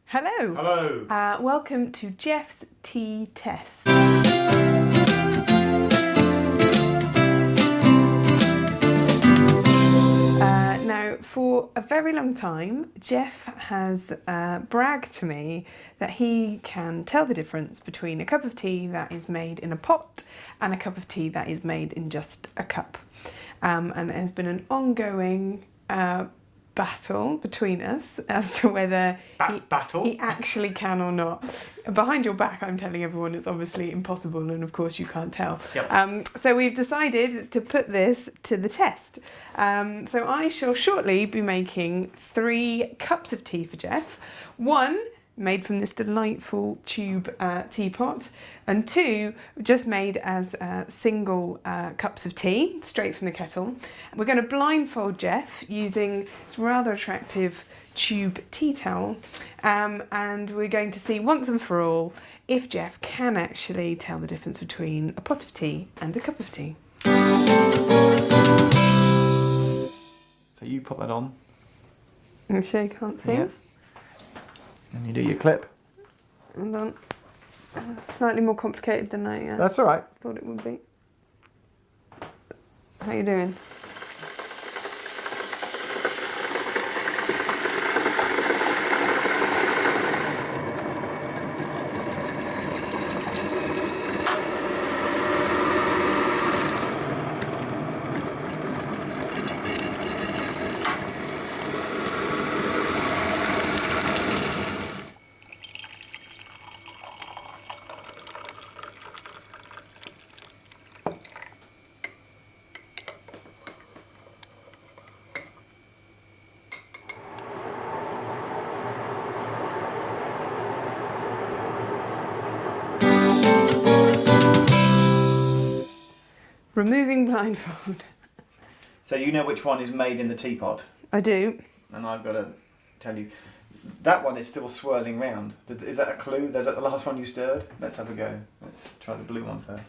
Hello. Hello. Welcome to Geoff's tea test. Now, for a very long time, Geoff has bragged to me that he can tell the difference between a cup of tea that is made in a pot and a cup of tea that is made in just a cup. And it has been an ongoing battle between us as to whether he actually can or not. Behind your back, I'm telling everyone it's obviously impossible, and of course you can't tell. Yep. So we've decided to put this to the test. So I shall shortly be making 3 cups of tea for Geoff. 1 made from this delightful tube teapot, and 2 just made as single cups of tea straight from the kettle. We're going to blindfold Geoff using this rather attractive tube tea towel, and we're going to see once and for all if Geoff can actually tell the difference between a pot of tea and a cup of tea. So you put that on. You sure you can't see? Yeah. And you do your clip. Hold on. Slightly more complicated than I That's all right. thought it would be. How you doing? Removing blindfold. So you know which one is made in the teapot, I do. and I've got to tell you, that one is still swirling round. Is that a clue? Is that the last one you stirred? Let's have a go. Let's try the blue one first.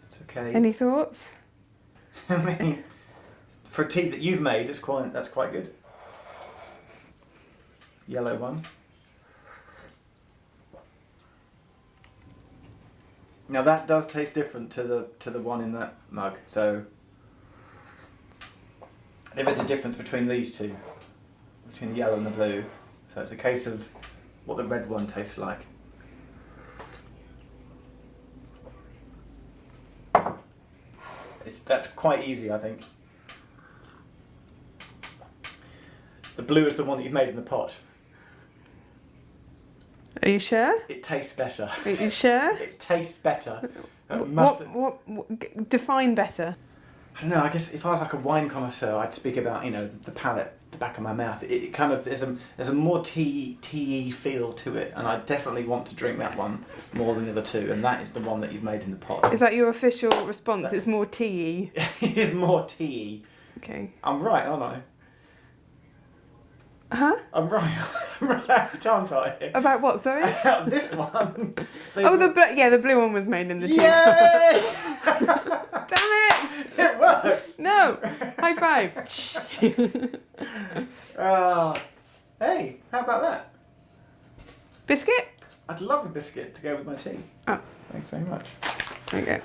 It's okay. Any thoughts? I mean, for a tea that you've made, that's quite good. Yellow one. Now that does taste different to the one in that mug. So there is a difference between these two, between the yellow and the blue. So it's a case of what the red one tastes like. That's quite easy, I think. The blue is the one that you've made in the pot. Are you sure? It tastes better. Are you sure? It tastes better. What define better? I don't know, I guess if I was like a wine connoisseur, I'd speak about, the palate, the back of my mouth. It kind of, there's a more tea-y feel to it, and I definitely want to drink that one more than the other two, and that is the one that you've made in the pot. Is that your official response? It's more tea-y? It is more tea-y. Okay. I'm right, aren't I? Huh? I'm right, aren't I? About what, sorry? This one. Oh, the blue one was made in the tea. Yay! Damn it! It works! No! High five. Hey, how about that? Biscuit? I'd love a biscuit to go with my tea. Oh. Thanks very much. Okay.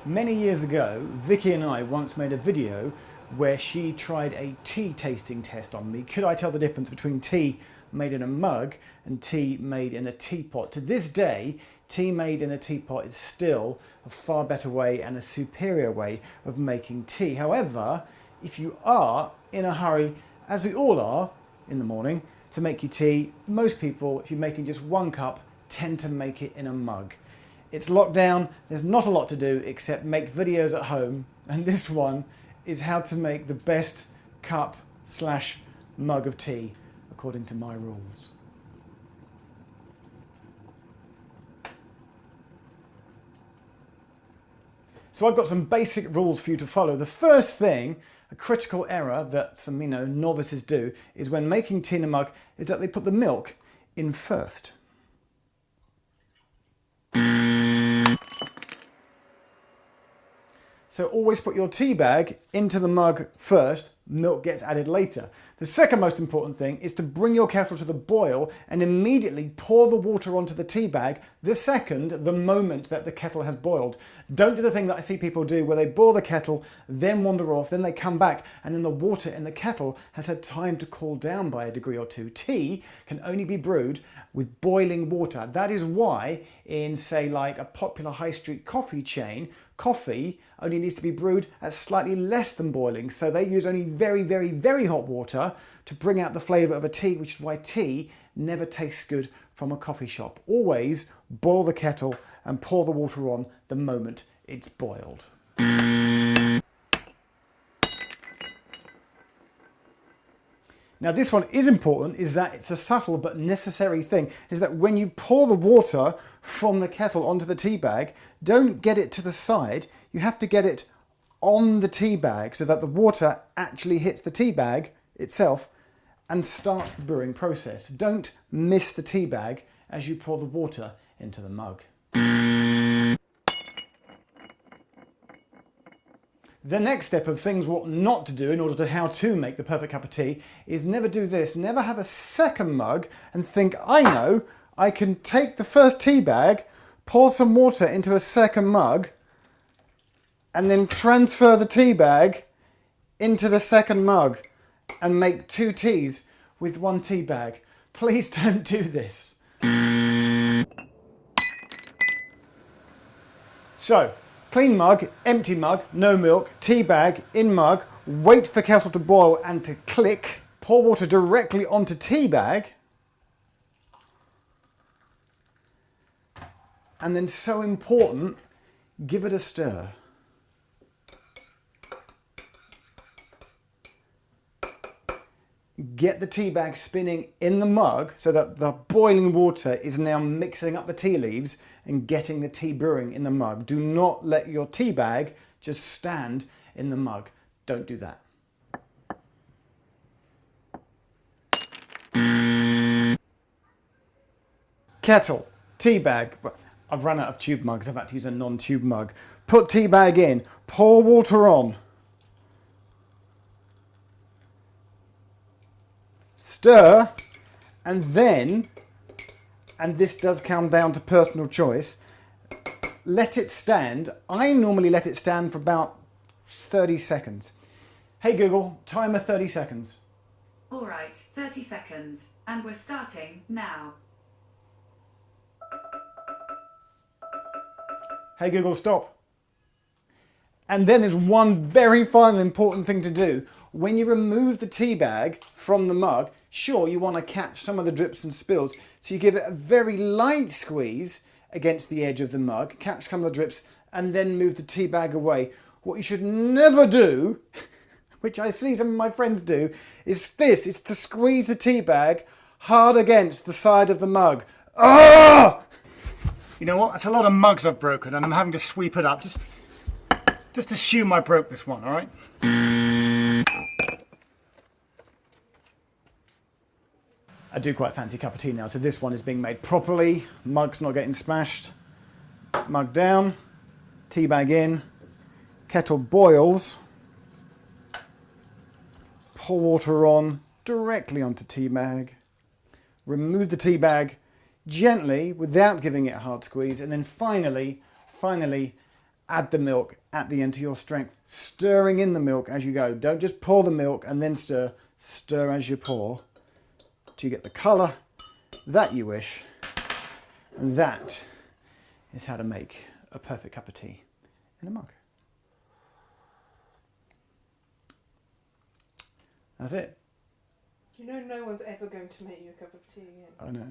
Many years ago, Vicky and I once made a video where she tried a tea tasting test on me. Could I tell the difference between tea made in a mug and tea made in a teapot? To this day, tea made in a teapot is still a far better way and a superior way of making tea. However, if you are in a hurry, as we all are in the morning, to make your tea, most people, if you're making just 1 cup, tend to make it in a mug. It's lockdown, there's not a lot to do except make videos at home, and this one is how to make the best cup/mug of tea according to my rules. So I've got some basic rules for you to follow. The first thing, a critical error that some novices do, is when making tea in a mug, is that they put the milk in first. So always put your tea bag into the mug first, milk gets added later. The second most important thing is to bring your kettle to the boil and immediately pour the water onto the tea bag the moment that the kettle has boiled. Don't do the thing that I see people do where they boil the kettle, then wander off, then they come back and then the water in the kettle has had time to cool down by a degree or two. Tea can only be brewed with boiling water. That is why in, say, like a popular high street coffee chain, coffee only needs to be brewed at slightly less than boiling. So they use only very, very, very hot water to bring out the flavour of a tea, which is why tea never tastes good from a coffee shop. Always boil the kettle and pour the water on the moment it's boiled. Now this one is important, is that it's a subtle but necessary thing, is that when you pour the water from the kettle onto the tea bag, don't get it to the side, you have to get it on the tea bag so that the water actually hits the tea bag itself and starts the brewing process. Don't miss the tea bag as you pour the water into the mug. The next step of things what not to do in order to how to make the perfect cup of tea is never do this. Never have a second mug and think, I know, I can take the first tea bag, pour some water into a second mug, and then transfer the tea bag into the second mug and make 2 teas with 1 tea bag. Please don't do this. So, clean mug, empty mug, no milk, tea bag, in mug, wait for kettle to boil and to click, pour water directly onto tea bag, and then, so important, give it a stir. Get the tea bag spinning in the mug so that the boiling water is now mixing up the tea leaves and getting the tea brewing in the mug. Do not let your tea bag just stand in the mug. Don't do that. Kettle, tea bag. I've run out of tube mugs. I've had to use a non-tube mug. Put tea bag in, pour water on. Stir, and then, and this does come down to personal choice, let it stand. I normally let it stand for about 30 seconds. Hey Google, timer 30 seconds. All right, 30 seconds, and we're starting now. Hey Google, stop. And then there's one very final important thing to do. When you remove the tea bag from the mug, sure, you want to catch some of the drips and spills, so you give it a very light squeeze against the edge of the mug, catch some of the drips, and then move the tea bag away. What you should never do, which I see some of my friends do, is this. It's to squeeze the tea bag hard against the side of the mug. Ah! You know what? That's a lot of mugs I've broken, and I'm having to sweep it up. Just assume I broke this one, all right? I do quite fancy a cup of tea now, so this one is being made properly. Mug's not getting smashed. Mug down, tea bag in, kettle boils. Pour water on, directly onto tea bag. Remove the tea bag gently, without giving it a hard squeeze, and then finally, add the milk at the end to your strength, stirring in the milk as you go. Don't just pour the milk and then stir. Stir as you pour till you get the colour that you wish. And that is how to make a perfect cup of tea in a mug. That's it. You know no one's ever going to make you a cup of tea again. I know.